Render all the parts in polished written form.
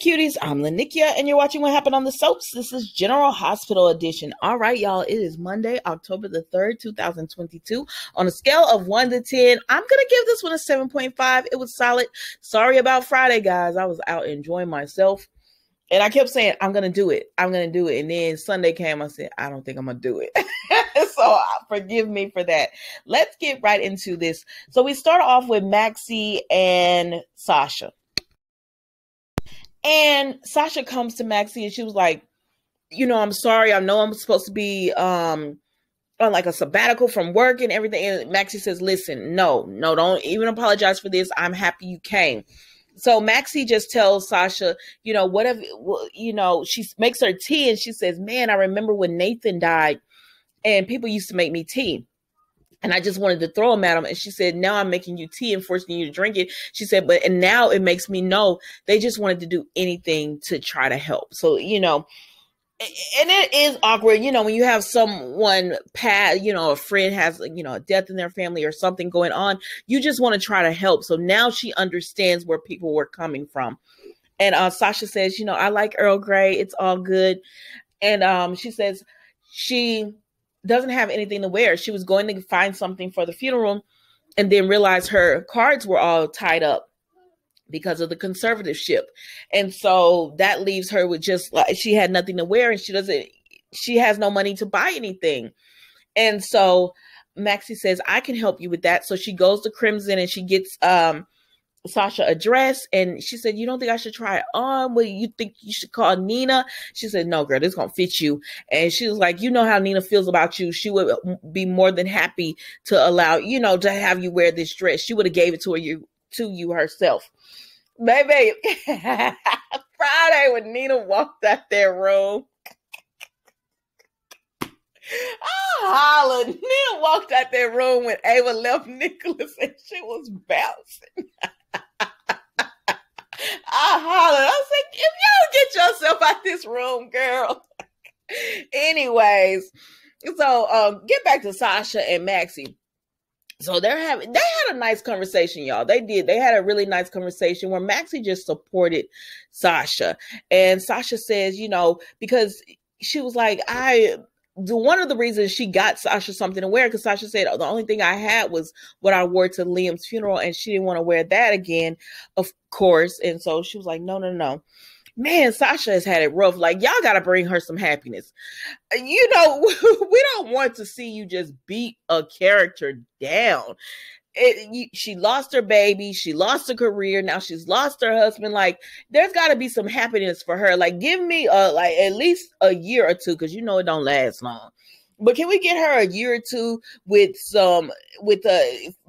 cuties, I'm Lanikia, and you're watching What Happened on the Soaps. This is General Hospital Edition. All right, y'all, it is Monday, October the 3rd, 2022. On a scale of 1 to 10, I'm going to give this one a 7.5. It was solid. Sorry about Friday, guys. I was out enjoying myself, and I kept saying, I'm going to do it. I'm going to do it. And then Sunday came, I said, I don't think I'm going to do it. So forgive me for that. Let's get right into this. So we start off with Maxie and Sasha. And Sasha comes to Maxie and she was like, I'm sorry. I know I'm supposed to be on like a sabbatical from work and everything. And Maxie says, listen, no, don't even apologize for this. I'm happy you came. So Maxie just tells Sasha, whatever, she makes her tea and she says, man, I remember when Nathan died and people used to make me tea. And I just wanted to throw them at him. And she said, now I'm making you tea and forcing you to drink it. She said, and now it makes me know they just wanted to do anything to try to help. So, and it is awkward, when you have someone pass, a friend has, a death in their family or something going on, you just want to try to help. So now she understands where people were coming from. And Sasha says, I like Earl Grey. It's all good. And she says she doesn't have anything to wear. She was going to find something for the funeral and then realized her cards were all tied up because of the conservatorship. And so that leaves her with just like, she had nothing to wear and she has no money to buy anything. And so Maxie says, I can help you with that. So she goes to Crimson and she gets, Sasha a dress and she said, you don't think I should try it on? What do you think you should call Nina? She said, no, girl, this is going to fit you. And she was like, how Nina feels about you. She would be more than happy to allow, to have you wear this dress. She would have gave it to you herself. Baby, Friday when Nina walked out their room, I hollered. Nina walked out that room when Ava left Nicholas and she was bouncing. I hollered. I said, if y'all get yourself out this room, girl. Anyways, so get back to Sasha and Maxie. So they had a nice conversation, y'all. They did. They had a really nice conversation where Maxie just supported Sasha. And Sasha says, because she was like, one of the reasons she got Sasha something to wear, because Sasha said, the only thing I had was what I wore to Liam's funeral, and she didn't want to wear that again, of course. And so she was like, no. Man, Sasha has had it rough. Like, y'all got to bring her some happiness. We don't want to see you just beat a character down. She lost her baby. She lost her career. Now she's lost her husband. Like, there's got to be some happiness for her. Like, give me at least a year or two, because it don't last long. But can we get her a year or two with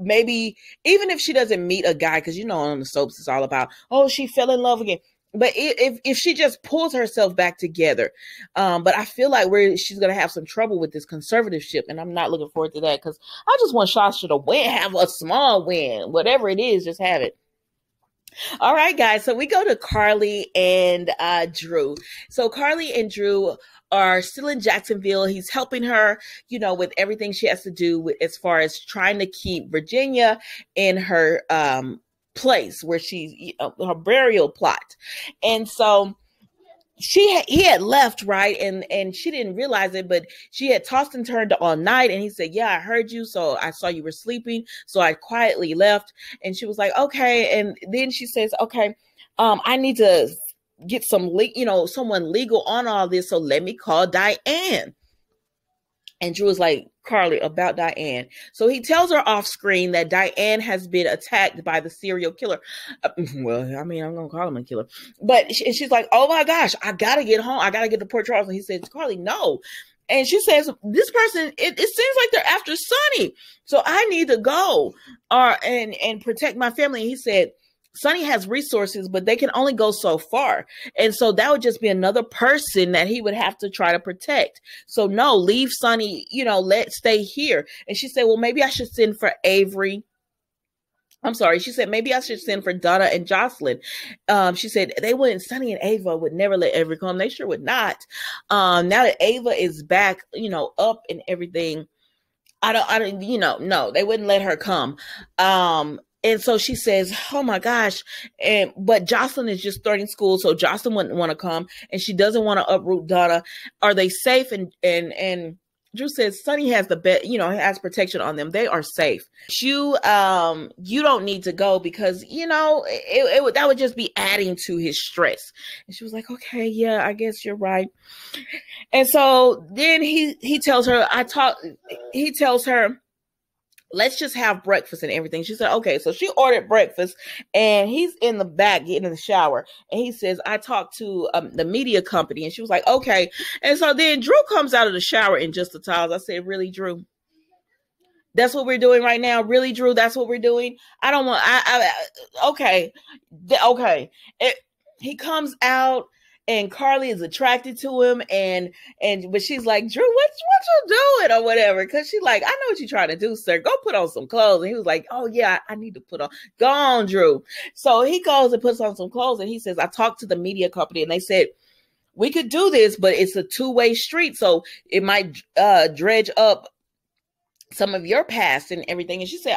maybe, even if she doesn't meet a guy, because on the soaps it's all about, she fell in love again. But if she just pulls herself back together, but I feel like she's going to have some trouble with this conservatorship, and I'm not looking forward to that, because I just want Sasha to win, have a small win, whatever it is, just have it. All right, guys. So we go to Carly and Drew. So Carly and Drew are still in Jacksonville. He's helping her, with everything she has to do as far as trying to keep Virginia in her place where she's her burial plot. And so he had left, right? And she didn't realize it, but she had tossed and turned all night. And he said, yeah, I heard you. So I saw you were sleeping. So I quietly left. And she was like, okay. And then she says, okay, I need to get someone legal on all this. So let me call Diane. And Drew was like, Carly, about Diane. So he tells her off screen that Diane has been attacked by the serial killer. I'm going to call him a killer. But she's like, oh my gosh, I got to get home. I got to get to Port Charles. And he says, Carly, no. And she says, this person, it seems like they're after Sonny. So I need to go and protect my family. And he said, Sonny has resources, but they can only go so far. And so that would just be another person that he would have to try to protect. So no, leave Sonny, let's stay here. And she said, well, maybe I should send for Avery. I'm sorry. She said, maybe I should send for Donna and Jocelyn. She said Sonny and Ava would never let Avery come. They sure would not. Now that Ava is back, up and everything, no, they wouldn't let her come. And so she says, oh my gosh. But Jocelyn is just starting school. So Jocelyn wouldn't want to come, and she doesn't want to uproot Donna. Are they safe? And Drew says Sonny has the best, has protection on them. They are safe. You don't need to go because, that would just be adding to his stress. And she was like, okay, yeah, I guess you're right. And so then he tells her, let's just have breakfast and everything. She said, okay. So she ordered breakfast, and he's in the back getting in the shower. And he says, I talked to the media company. And she was like, okay. And so then Drew comes out of the shower in just the towels. I said, really, Drew? That's what we're doing right now? Really, Drew? That's what we're doing? I don't want, okay. Okay. He comes out, and Carly is attracted to him, but she's like, Drew, what you doing or whatever? Because she's like, I know what you're trying to do, sir. Go put on some clothes. And he was like, oh yeah, I need to put on. Go on, Drew. So he goes and puts on some clothes, and he says, I talked to the media company, and they said we could do this, but it's a two-way street, so it might dredge up some of your past and everything. And she said,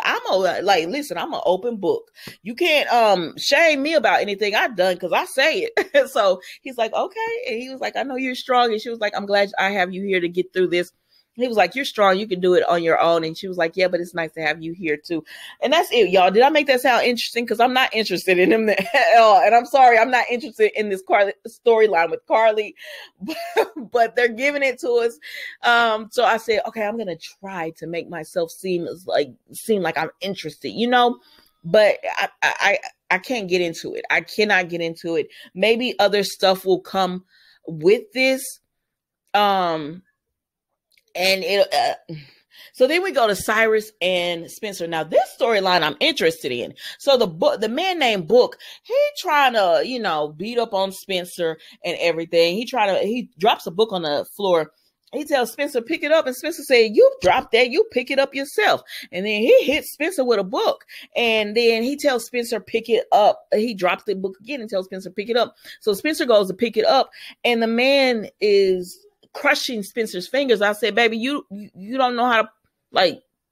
listen, I'm an open book. You can't shame me about anything I've done, because I say it. So he's like, okay. And he was like, I know you're strong. And she was like, I'm glad I have you here to get through this. He was like, you're strong. You can do it on your own. And she was like, yeah, but it's nice to have you here too. And that's it, y'all. Did I make that sound interesting? Because I'm not interested in him at all. And I'm sorry, I'm not interested in this storyline with Carly, but they're giving it to us. So I said, okay, I'm going to try to make myself seem like I'm interested, but I can't get into it. I cannot get into it. Maybe other stuff will come with this. So then we go to Cyrus and Spencer. Now this storyline I'm interested in. So the man named Book, he trying to, beat up on Spencer and everything. He drops a book on the floor. He tells Spencer, pick it up. And Spencer said, you dropped that. You pick it up yourself. And then he hits Spencer with a book. And then he tells Spencer, pick it up. He drops the book again and tells Spencer, pick it up. So Spencer goes to pick it up. And the man is crushing Spencer's fingers. I said, baby, you don't know how to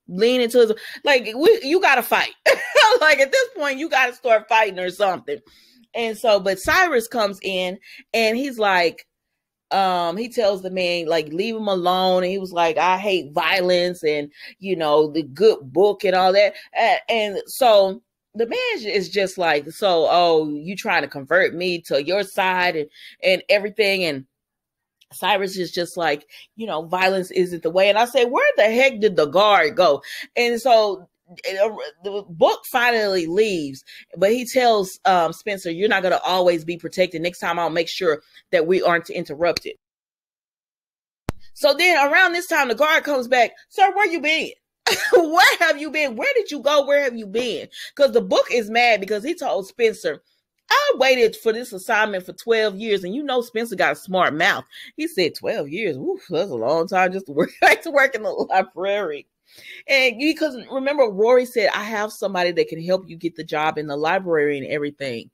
lean into it. You got to fight. At this point, you got to start fighting or something. And so, but Cyrus comes in, and he's like, he tells the man, leave him alone. And he was like, I hate violence and, the good book and all that. And so the man is just like, you trying to convert me to your side and everything. And Cyrus is just like, violence isn't the way. And I say, where the heck did the guard go? And so the Book finally leaves, but he tells Spencer, you're not going to always be protected. Next time I'll make sure that we aren't interrupted. So then around this time, the guard comes back. Sir, where you been? Where have you been? Where did you go? Where have you been? Because the Book is mad because he told Spencer, I waited for this assignment for 12 years, and Spencer got a smart mouth. He said 12 years. Oof, that's a long time just to work in the library. And because remember, Rory said, I have somebody that can help you get the job in the library and everything.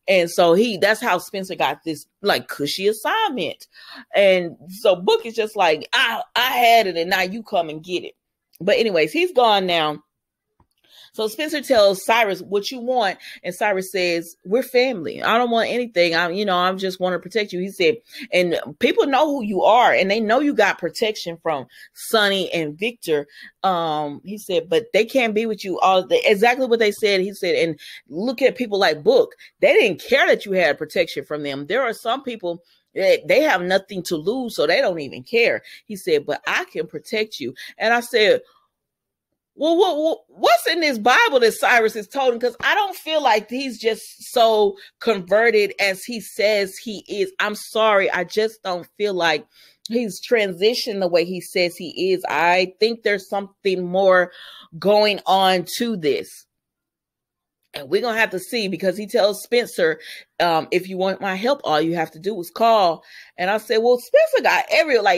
And so that's how Spencer got this cushy assignment. And so Book is just like, I had it, and now you come and get it. But anyways, he's gone now. So Spencer tells Cyrus, what you want? And Cyrus says, we're family. I don't want anything. I just want to protect you. He said, and people know who you are, and they know you got protection from Sonny and Victor. He said, but they can't be with you all. Exactly what they said. He said, and look at people like Book. They didn't care that you had protection from them. There are some people, they have nothing to lose, so they don't even care. He said, but I can protect you. And I said, well, what's in this Bible that Cyrus is told him? Because I don't feel like he's just so converted as he says he is. I'm sorry. I just don't feel like he's transitioned the way he says he is. I think there's something more going on to this. And we're going to have to see, because he tells Spencer, if you want my help, all you have to do is call. And I said, well, Spencer got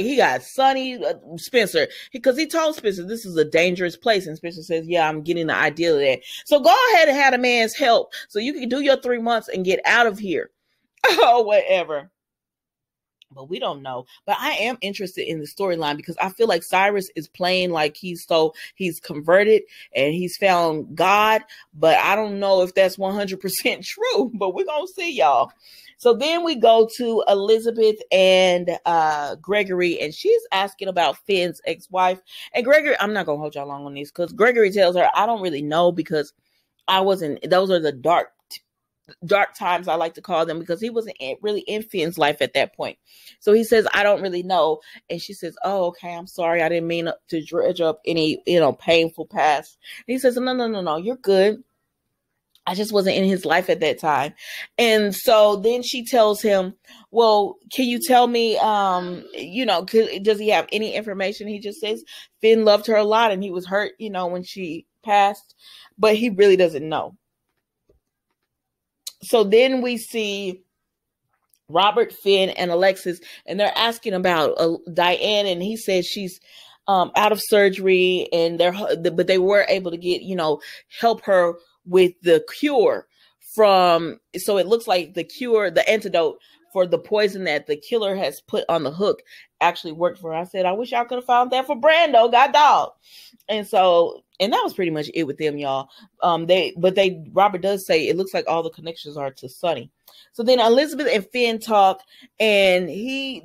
he got Sonny, Spencer, because he told Spencer, this is a dangerous place. And Spencer says, yeah, I'm getting the idea of that. So go ahead and have a man's help so you can do your 3 months and get out of here. Oh, whatever. but we don't know. But I am interested in the storyline because I feel like Cyrus is playing like he's converted and he's found God, but I don't know if that's 100% true, but we're going to see, y'all. So then we go to Elizabeth and Gregory, and she's asking about Finn's ex-wife. And Gregory, I'm not going to hold y'all long on this because Gregory tells her, I don't really know because those are the dark times, I like to call them, because he wasn't really in Finn's life at that point. So he says, I don't really know. And she says, oh, okay, I'm sorry. I didn't mean to dredge up any, painful past. And he says, no, you're good. I just wasn't in his life at that time. And so then she tells him, well, can you tell me, does he have any information? He just says Finn loved her a lot and he was hurt, when she passed, but he really doesn't know. So then we see Robert, Finn, and Alexis, and they're asking about Diane, and he says she's out of surgery, but they were able to get, help her with the cure so it looks like the antidote for the poison that the killer has put on the hook actually worked for her. I said, I wish y'all could have found that for Brando, god dog. And that was pretty much it with them, y'all. Robert does say it looks like all the connections are to Sonny. So then Elizabeth and Finn talk, and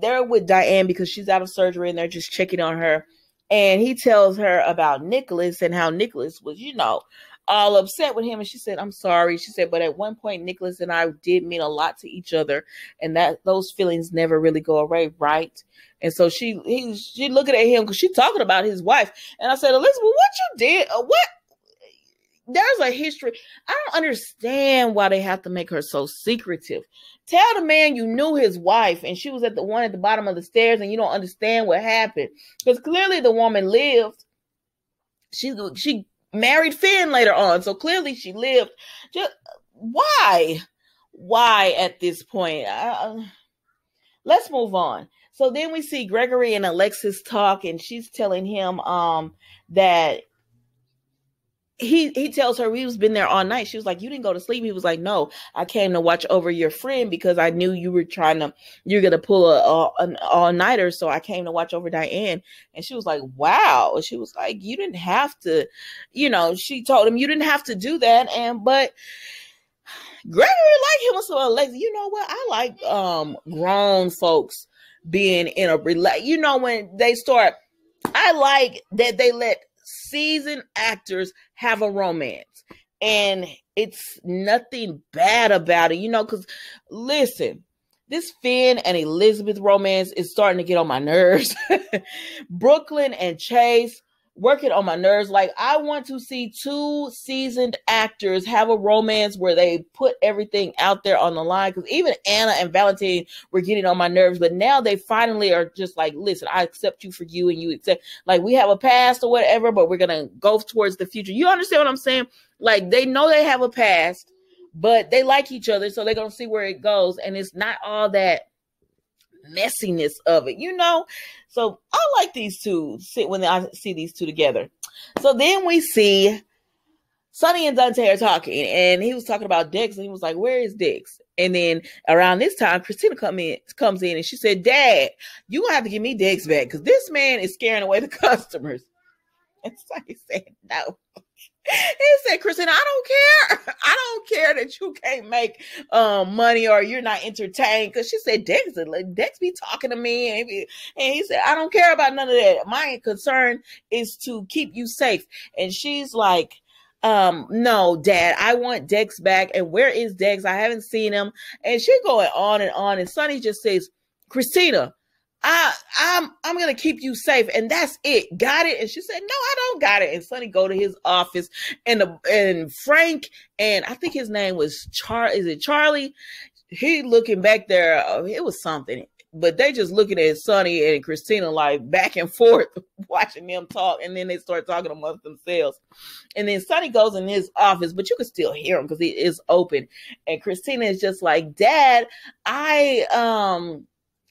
they're with Diane because she's out of surgery and they're just checking on her. And he tells her about Nicholas and how Nicholas was, all upset with him. And she said, I'm sorry. She said, but at one point, Nicholas and I did mean a lot to each other. And those feelings never really go away, right? And so she looking at him because she's talking about his wife. And I said, Elizabeth, what you did? What? There's a history. I don't understand why they have to make her so secretive. Tell the man you knew his wife and she was at the one at the bottom of the stairs and you don't understand what happened. Because clearly the woman lived. She married Finn later on. So clearly she lived. Just why? Why at this point? Let's move on. So then we see Gregory and Alexis talk, and she's telling him that he tells her he was been there all night. She was like, you didn't go to sleep. He was like, no, I came to watch over your friend because I knew you're going to pull an all-nighter. So I came to watch over Diane. And she was like, wow. She was like, you didn't have to, she told him you didn't have to do that. But Gregory liked him. So Alexis, you know what? I like grown folks being in a when they start, I like that they let seasoned actors have a romance, and it's nothing bad about it, because listen, this Finn and Elizabeth romance is starting to get on my nerves. Brooklyn and Chase working on my nerves. Like, I want to see two seasoned actors have a romance where they put everything out there on the line, because even Anna and Valentine were getting on my nerves, but now they finally are just like, listen, I accept you for you and you accept, like, we have a past or whatever, but we're gonna go towards the future. You understand what I'm saying? Like, they know they have a past, but they like each other, so they're gonna see where it goes, and it's not all that messiness of it, So I like these two when I see these two together. So then we see Sonny and Dante are talking, and he was talking about Dex, and he was like, where is Dex? And then around this time, Christina comes in and she said, Dad, you gonna have to give me Dex back because this man is scaring away the customers. And Sonny said, no. He said, Christina, I don't care. I don't care that you can't make money or you're not entertained. Because she said, Dex be talking to me. And he said, I don't care about none of that. My concern is to keep you safe. And she's like, no, Dad, I want Dex back. And where is Dex? I haven't seen him. And she's going on. And Sonny just says, Christina, I'm gonna keep you safe, and that's it. Got it? And she said, no, I don't got it. And Sonny go to his office, and Frank, and I think his name was Charlie? He looking back there. It was something, but they just looking at Sonny and Christina like back and forth, watching them talk, and then they start talking amongst themselves. And then Sonny goes in his office, but you can still hear him because he is open. And Christina is just like, Dad,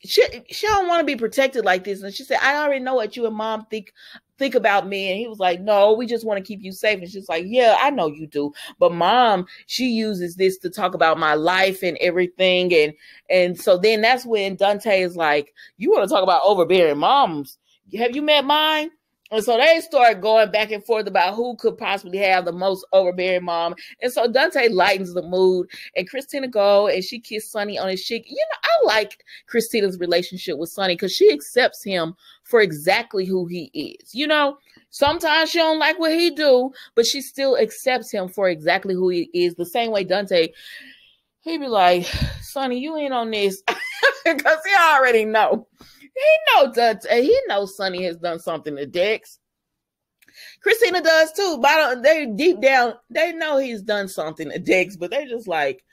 She don't want to be protected like this. And she said, I already know what you and Mom think think about me? And he was like, no, we just want to keep you safe. And she's like, yeah, I know you do. But mom, she uses this to talk about my life and everything. And so then that's when Dante is like, you want to talk about overbearing moms? Have you met mine? And so they start going back and forth about who could possibly have the most overbearing mom. And so Dante lightens the mood, and Christina go and she kissed Sonny on his cheek. You know, I like Christina's relationship with Sonny because she accepts him for exactly who he is. You know, sometimes she don't like what he do, but she still accepts him for exactly who he is. The same way Dante, he be like, Sonny, you ain't on this, because he already know. He knows Sonny has done something to Dex. Christina does too. But they deep down, they know he's done something to Dex, but they're just like,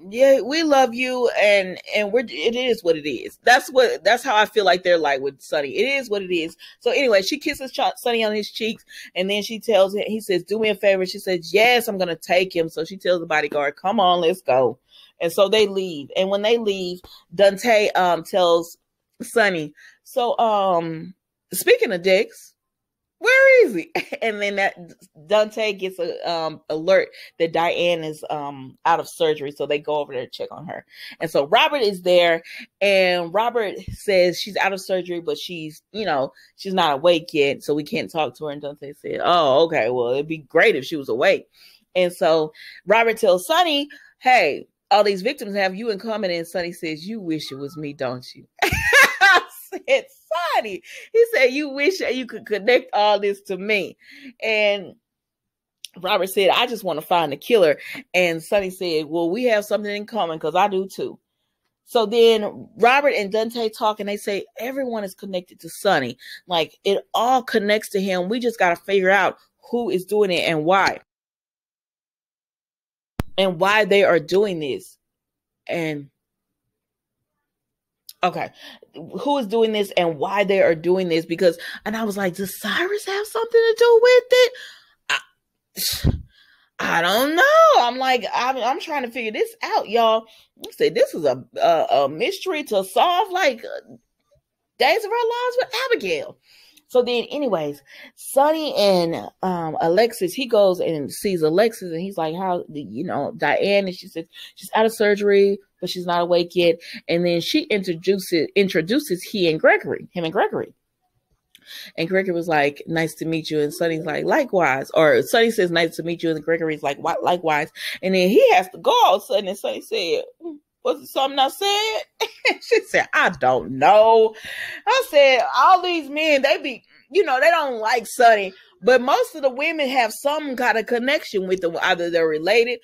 yeah, we love you, and it is what it is. That's how I feel like they're like with Sonny. It is what it is. So anyway, she kisses Sonny on his cheeks, and then she tells him, he says, do me a favor. She says, yes, I'm gonna take him. So she tells the bodyguard, come on, let's go. And so they leave. And when they leave, Dante tells Sonny, so speaking of Dex, where is he? And then that Dante gets a alert that Diane is out of surgery, so they go over there to check on her. And so Robert is there, and Robert says she's out of surgery, but she's not awake yet, so we can't talk to her. And Dante said, oh, okay, well, it'd be great if she was awake. And so Robert tells Sonny, hey, all these victims have you in common. And Sonny says, you wish it was me, don't you? I said, Sonny. He said, you wish you could connect all this to me. And Robert said, I just want to find the killer. And Sonny said, well, we have something in common, because I do too. So then Robert and Dante talk, and they say everyone is connected to Sonny. Like, it all connects to him. We just got to figure out who is doing it and why. And why they are doing this. And okay, who is doing this and why they are doing this? Because, and I was like, does Cyrus have something to do with it? I don't know. I'm like, I'm trying to figure this out, y'all. I said, this is a mystery to solve, like Days of Our Lives with Abigail. So then, anyways, Sonny and Alexis, he goes and sees Alexis, and he's like, how, Diane, and she says she's out of surgery, but she's not awake yet. And then she introduces him and Gregory. And Gregory was like, nice to meet you. And Sonny's like, likewise. Or Sonny says, nice to meet you. And Gregory's like, what? Likewise. And then he has to go all of a sudden. And Sonny said, was it something I said? She said, I don't know. I said, all these men, they be, they don't like Sonny, but most of the women have some kind of connection with them. Either they're related,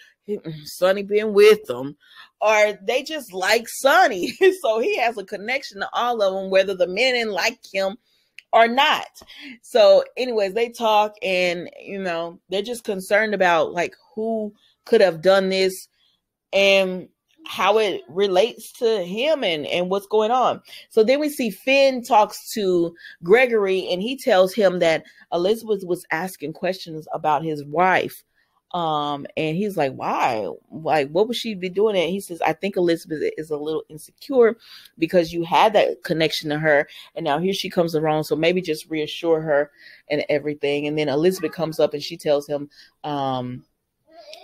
Sonny being with them, or they just like Sonny. So he has a connection to all of them, whether the men like him or not. So anyways, they talk, and, they're just concerned about like who could have done this and how it relates to him and what's going on. So then we see Finn talks to Gregory, and he tells him that Elizabeth was asking questions about his wife. And he's like, why? Like, what would she be doing? And he says, I think Elizabeth is a little insecure because you had that connection to her, and now here she comes around. So maybe just reassure her and everything. And then Elizabeth comes up and she tells him,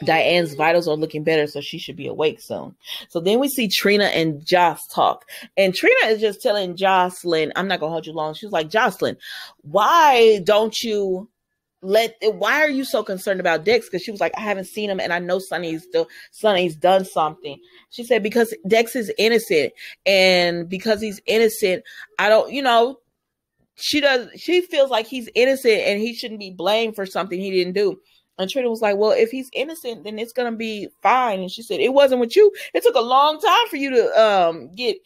Diane's vitals are looking better, so she should be awake soon. So then we see Trina and Joss talk, and Trina is just telling Jocelyn, I'm not gonna hold you long. She's like, Jocelyn, why are you so concerned about Dex? Because she was like, I haven't seen him, and I know Sonny's done something. She said, because Dex is innocent, and because he's innocent, I don't, she feels like he's innocent and he shouldn't be blamed for something he didn't do. And Trina was like, well, if he's innocent, then it's going to be fine. And she said, it wasn't with you. It took a long time for you to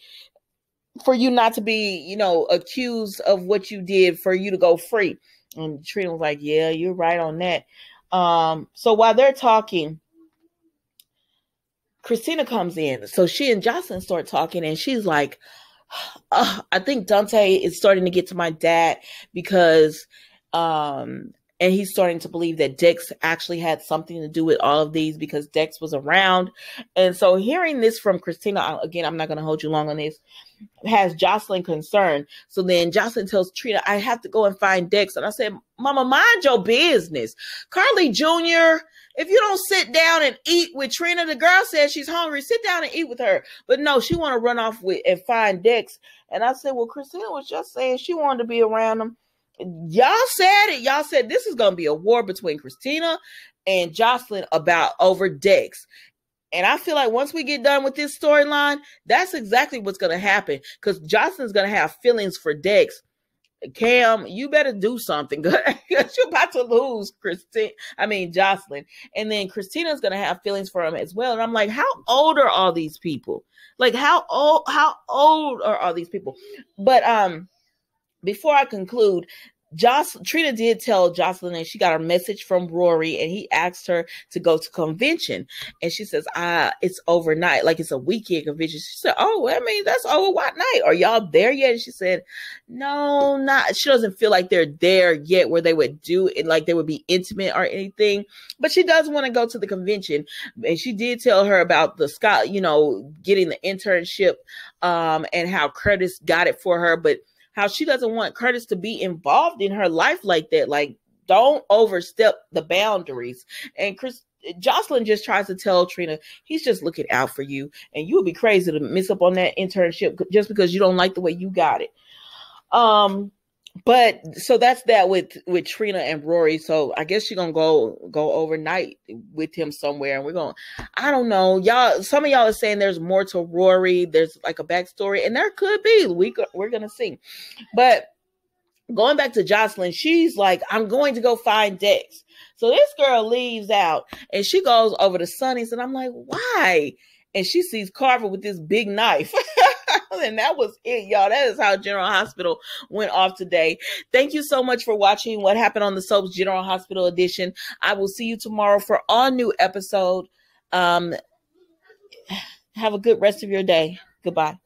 for you not to be, accused of what you did, for you to go free. And Trina was like, yeah, you're right on that. So while they're talking, Christina comes in. So she and Jocelyn start talking, and she's like, I think Dante is starting to get to my dad because And he's starting to believe that Dex actually had something to do with all of these because Dex was around. And so hearing this from Christina, again, I'm not going to hold you long on this, has Jocelyn concerned. So then Jocelyn tells Trina, I have to go and find Dex. And I said, Mama, mind your business. Carly Jr., if you don't sit down and eat with Trina, the girl says she's hungry, sit down and eat with her. But no, she want to run off with and find Dex. And I said, well, Christina was just saying she wanted to be around him. Y'all said it. Y'all said this is going to be a war between Christina and Jocelyn about over Dex. And I feel like once we get done with this storyline, that's exactly what's going to happen. Because Jocelyn's going to have feelings for Dex. Cam, you better do something because you're about to lose Jocelyn. And then Christina's going to have feelings for him as well. And I'm like, how old are all these people? Like, how old are all these people? But before I conclude, Trina did tell Jocelyn that she got a message from Rory and he asked her to go to convention. And she says, it's overnight, like it's a weekend convention. She said, oh, I mean, that's over what night? Are y'all there yet? And she said, no, not. She doesn't feel like they're there yet where they would do it, like they would be intimate or anything. But she does want to go to the convention. And she did tell her about the Scott, getting the internship and how Curtis got it for her. But how she doesn't want Curtis to be involved in her life like that. Like, don't overstep the boundaries. And Jocelyn just tries to tell Trina, he's just looking out for you. And you would be crazy to miss up on that internship just because you don't like the way you got it. But so that's that with Trina and Rory. So I guess she's going to go overnight with him somewhere. And I don't know. Some of y'all are saying there's more to Rory. There's like a backstory, and there could be. We're going to see. But going back to Jocelyn, she's like, I'm going to go find Dex. So this girl leaves out and she goes over to Sonny's, and I'm like, why? And she sees Carver with this big knife. And that was it, y'all. That is how General Hospital went off today. Thank you so much for watching What Happened on the Soaps General Hospital edition. I will see you tomorrow for our new episode. Have a good rest of your day. Goodbye.